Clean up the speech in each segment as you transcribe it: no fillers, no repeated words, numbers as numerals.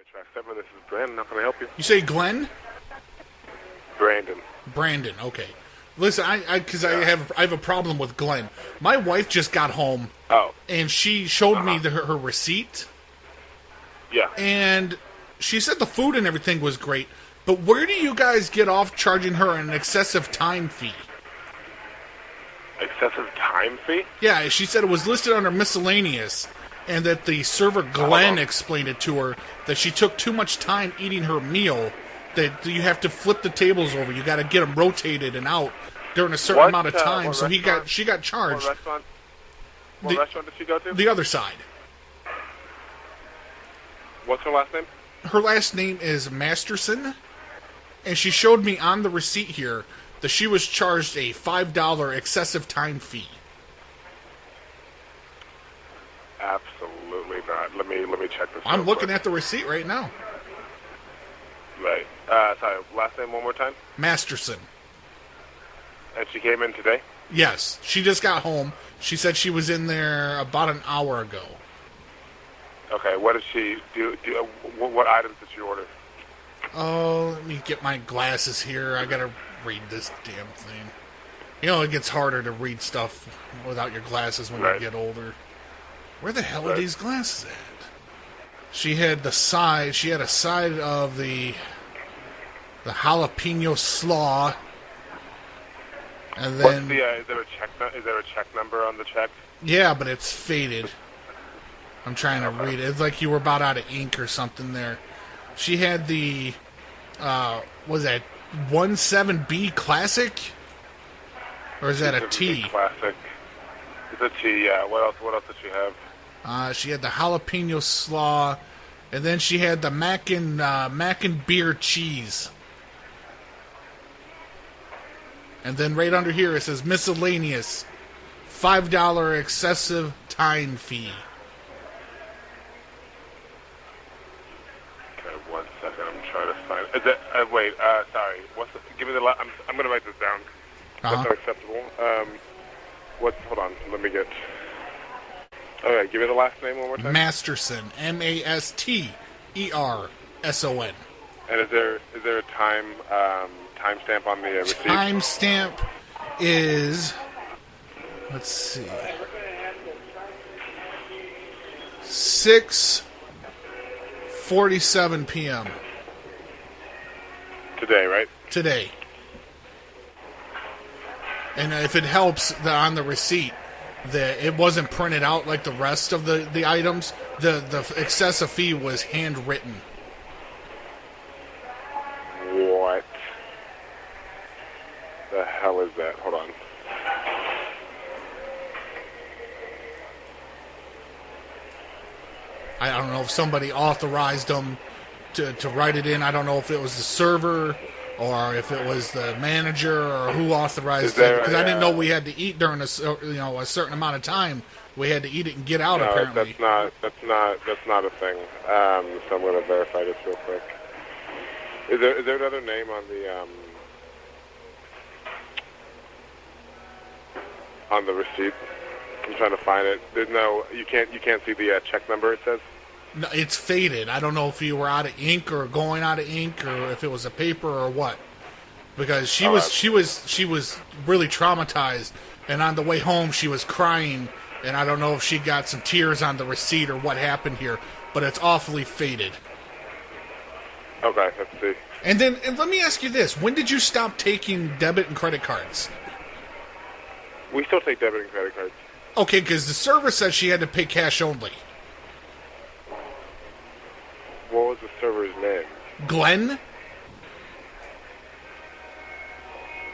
Track 7, this is Brandon. How can I help you? You say Glenn? Brandon. Brandon, okay. Listen, I have a problem with Glenn. My wife just got home. Oh. And she showed me her receipt. Yeah. And she said the food and everything was great. But where do you guys get off charging her an excessive time fee? Excessive time fee? Yeah, she said it was listed under miscellaneous. And that the server Glenn explained it to her that she took too much time eating her meal. That you have to flip the tables over. You got to get them rotated and out during a certain amount of time. So she got charged. What restaurant did she go to? The other side. What's her last name? Her last name is Masterson, and she showed me on the receipt here that she was charged a $5 excessive time fee. Absolutely not. Let me check this. I'm looking at the receipt right now. Right. Sorry. Last name one more time. Masterson. And she came in today? Yes. She just got home. She said she was in there about an hour ago. Okay. What did she do? What items did she order? Oh, let me get my glasses here. I gotta read this damn thing. You know, it gets harder to read stuff without your glasses when you get older. Where the hell are these glasses at? She had the side. She had a side of the jalapeno slaw, and then is there a check number on the check? Yeah, but it's faded. I'm trying to read it. It's like you were about out of ink or something there. She had the was that 17B Classic, or is that a T? Classic. It's a T. Yeah. What else did she have? She had the jalapeno slaw, and then she had the mac and beer cheese. And then right under here it says miscellaneous, $5 excessive time fee. Okay, 1 second. I'm trying to find. Is it? Wait. Sorry. Give me the. I'm going to write this down. That's unacceptable. Hold on. Let me get. Okay, give me the last name one more time. Masterson, Masterson. And is there a timestamp on the receipt? Timestamp is, let's see, 6:47 p.m. Today, right? Today. And if it helps, on the receipt, it wasn't printed out like the rest of the items. The excessive fee was handwritten. What the hell is that? Hold on. I don't know if somebody authorized them to write it in. I don't know if it was the server or if it was the manager or who authorized it. Because I didn't know we had to eat during a certain amount of time. We had to eat it and get out. No, apparently, that's not a thing. So I'm going to verify this real quick. Is there another name on the receipt? I'm trying to find it. There's no. You can't see the check number. It says. No, it's faded. I don't know if you were out of ink or going out of ink or if it was a paper or what. Because she was really traumatized, and on the way home she was crying, and I don't know if she got some tears on the receipt or what happened here, but it's awfully faded. Okay, let's see. And let me ask you this: when did you stop taking debit and credit cards? We still take debit and credit cards. Okay, because the server said she had to pay cash only. What was the server's name? Glenn?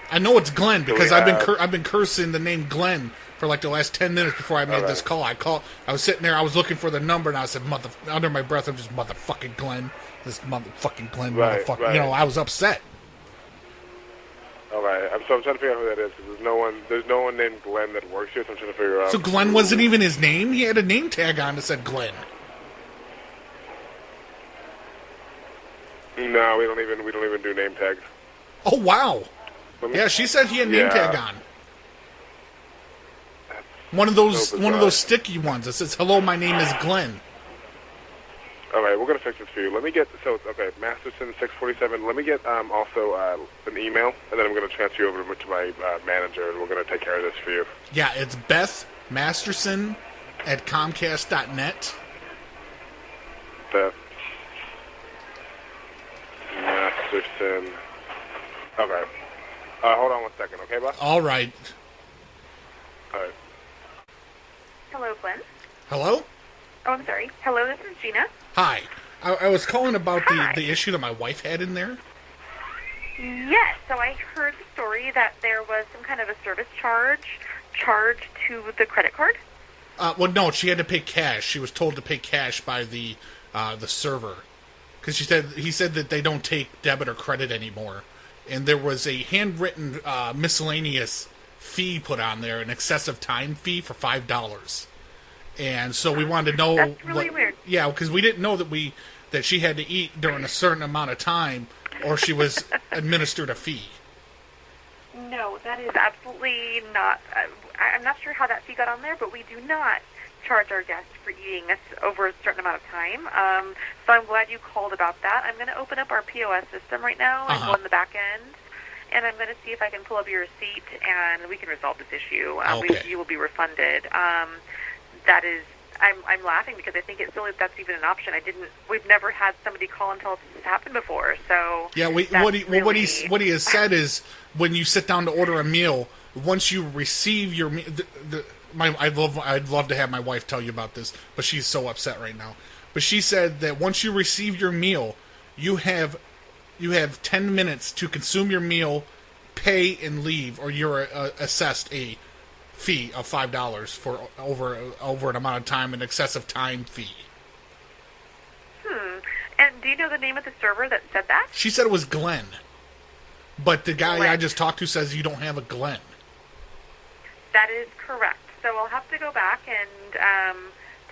I know it's Glenn because I've been cursing the name Glenn for like the last 10 minutes before I made this call. I was sitting there, I was looking for the number, and I said, under my breath, I'm just motherfucking Glenn. This motherfucking Glenn, motherfucker. Right. You know, I was upset. Okay, I'm trying to figure out who that is because there's no one named Glenn that works here. So I'm trying to figure out. So Glenn wasn't even his name. He had a name tag on that said Glenn. No, we don't even do name tags. Oh wow! Yeah, she said he had a name tag on. One of those sticky ones that says "Hello, my name is Glenn." All right, we're going to fix this for you. Let me get, okay, Masterson 647. Let me get also an email, and then I'm going to transfer you over to my manager, and we're going to take care of this for you. Yeah, it's Beth Masterson at Comcast.net. Beth Masterson. Okay. Hold on one second, okay, Beth? All right. All right. Hello, Glenn. Hello? Oh, I'm sorry. Hello, this is Gina. Hi. I was calling about the issue that my wife had in there. Yes, so I heard the story that there was some kind of a service charge charged to the credit card. Well, no, she had to pay cash. She was told to pay cash by the server, because he said that they don't take debit or credit anymore, and there was a handwritten miscellaneous fee put on there, an excessive time fee for $5. And so we wanted to know. That's really weird. Yeah, because we didn't know that she had to eat during a certain amount of time, or she was administered a fee. No, that is absolutely not. I'm not sure how that fee got on there, but we do not charge our guests for eating over a certain amount of time. So I'm glad you called about that. I'm going to open up our POS system right now and go in the back end, and I'm going to see if I can pull up your receipt, and we can resolve this issue. Okay. You will be refunded. That is, I'm laughing because I think it's silly that's even an option. We've never had somebody call and tell us this has happened before. So yeah, what he has said is when you sit down to order a meal, once you receive your meal, I'd love to have my wife tell you about this, but she's so upset right now. But she said that once you receive your meal, you have 10 minutes to consume your meal, pay and leave, or you're assessed a fee of $5 for over an amount of time, an excessive time fee. And do you know the name of the server that said that? She said it was Glenn, but the guy Glenn. I just talked to says you don't have a Glenn. That is correct. So I'll have to go back and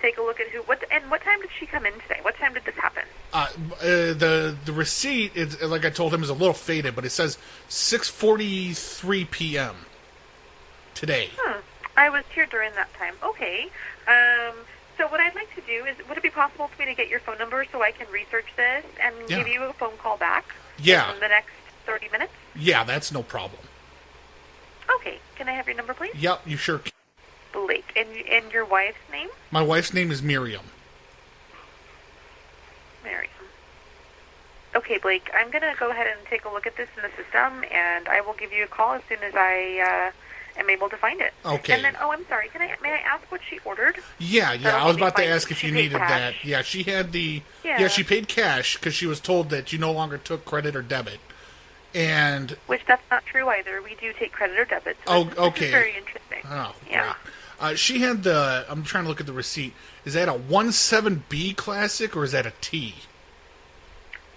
take a look at what time did she come in today? What time did this happen? The receipt is, like I told him, is a little faded, but it says 6:43 p.m. today. I was here during that time. Okay. So what I'd like to do is, would it be possible for me to get your phone number so I can research this and give you a phone call back? Yeah. In the next 30 minutes? Yeah, that's no problem. Okay. Can I have your number, please? Yep, you sure can. Blake. And your wife's name? My wife's name is Miriam. Miriam. Okay, Blake. I'm going to go ahead and take a look at this in the system, and I will give you a call as soon as I am able to find it. Okay. And then, I'm sorry. May I ask what she ordered? Yeah. I was about to ask if you needed cash. that. Yeah, she had Yeah, she paid cash because she was told that you no longer took credit or debit. And which that's not true either. We do take credit or debit. So okay. This is very interesting. Oh, yeah. Great. She had I'm trying to look at the receipt. Is that a 17B Classic or is that a T?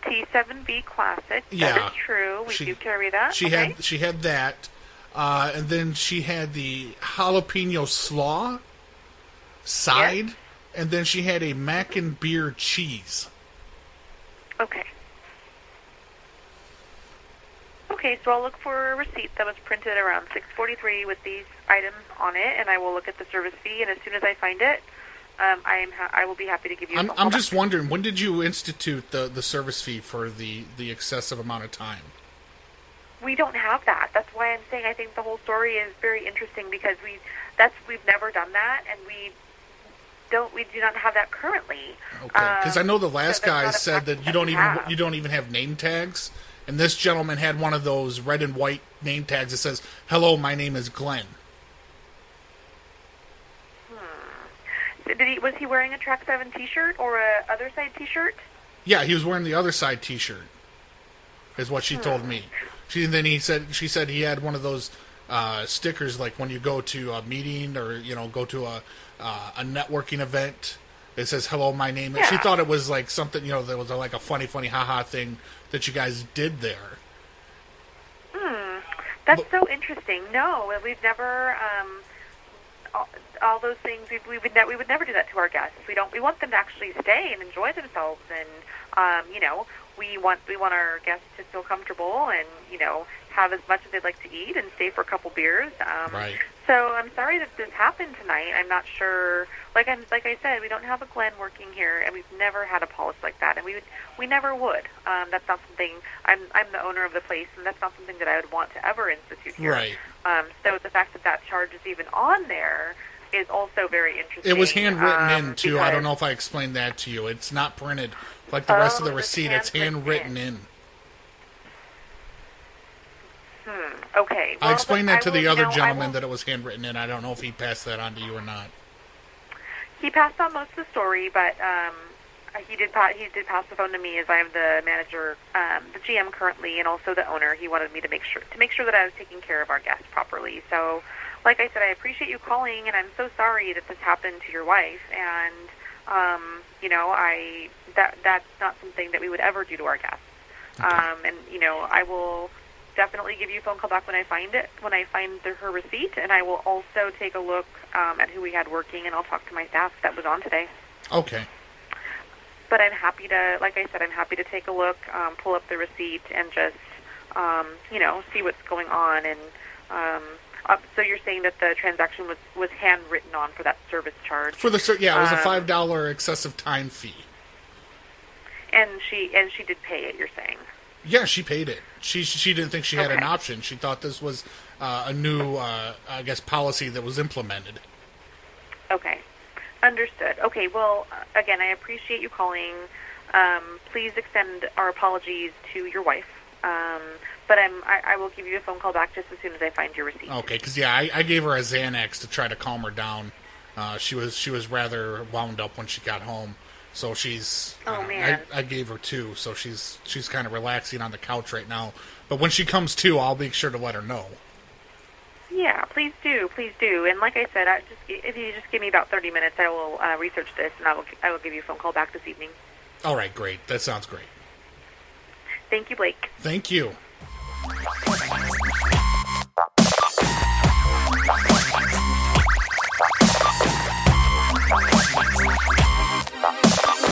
T7B Classic. Yeah. That is true. We do carry that. She had that. And then she had the jalapeno slaw side. Yes. And then she had a mac and beer cheese. Okay. Okay, so I'll look for a receipt that was printed around 6:43 with these items on it, and I will look at the service fee. And as soon as I find it, I will be happy to give you. I'm just wondering, when did you institute the service fee for the excessive amount of time? We don't have that. That's why I'm saying I think the whole story is very interesting because we've never done that, and we do not have that currently. Okay, because I know the last guy said that you don't even have name tags. And this gentleman had one of those red and white name tags that says, "Hello, my name is Glenn." Was he wearing a Track 7 T-shirt or a Other Side T-shirt? Yeah, he was wearing the Other Side T-shirt, is what she told me. She said he had one of those stickers like when you go to a meeting or go to a networking event. It says, "Hello, my name." Yeah. She thought it was like something, that was like a funny haha thing that you guys did there. That's so interesting. No, we've never all those things. We would never do that to our guests. We want them to actually stay and enjoy themselves, and we want our guests to feel comfortable and have as much as they'd like to eat and stay for a couple beers. Right. So I'm sorry that this happened tonight. I'm not sure. Like I said, we don't have a Glenn working here, and we've never had a policy like that, and we never would. That's not something. I'm the owner of the place, and that's not something that I would want to ever institute here. Right. So the fact that that charge is even on there is also very interesting. It was handwritten in too. I don't know if I explained that to you. It's not printed like the rest of the receipt. It's handwritten in. Okay. Well, I explained that to the other gentleman that it was handwritten in. I don't know if he passed that on to you or not. He passed on most of the story, but he did pass the phone to me, as I am the manager, the GM currently, and also the owner. He wanted me to make sure that I was taking care of our guests properly. So, like I said, I appreciate you calling, and I'm so sorry that this happened to your wife. And that's not something that we would ever do to our guests. Okay. I will definitely give you a phone call back when I find her receipt, and I will also take a look at who we had working, and I'll talk to my staff that was on today. Okay. But I'm happy to, like I said, take a look, pull up the receipt, and just, see what's going on. And so you're saying that the transaction was handwritten on for that service charge? It was a $5 excessive time fee. And she did pay it, you're saying? Yeah, she paid it. She didn't think she had an option. She thought this was a new, policy that was implemented. Okay. Understood. Okay, well, again, I appreciate you calling. Please extend our apologies to your wife. But I will give you a phone call back just as soon as I find your receipt. Okay, because, I gave her a Xanax to try to calm her down. She was rather wound up when she got home. So she's. Oh man! I gave her 2, so she's kind of relaxing on the couch right now. But when she comes to, I'll make sure to let her know. Yeah, please do. And like I said, if you just give me about 30 minutes, I will research this, and I will give you a phone call back this evening. All right, great. That sounds great. Thank you, Blake. Thank you.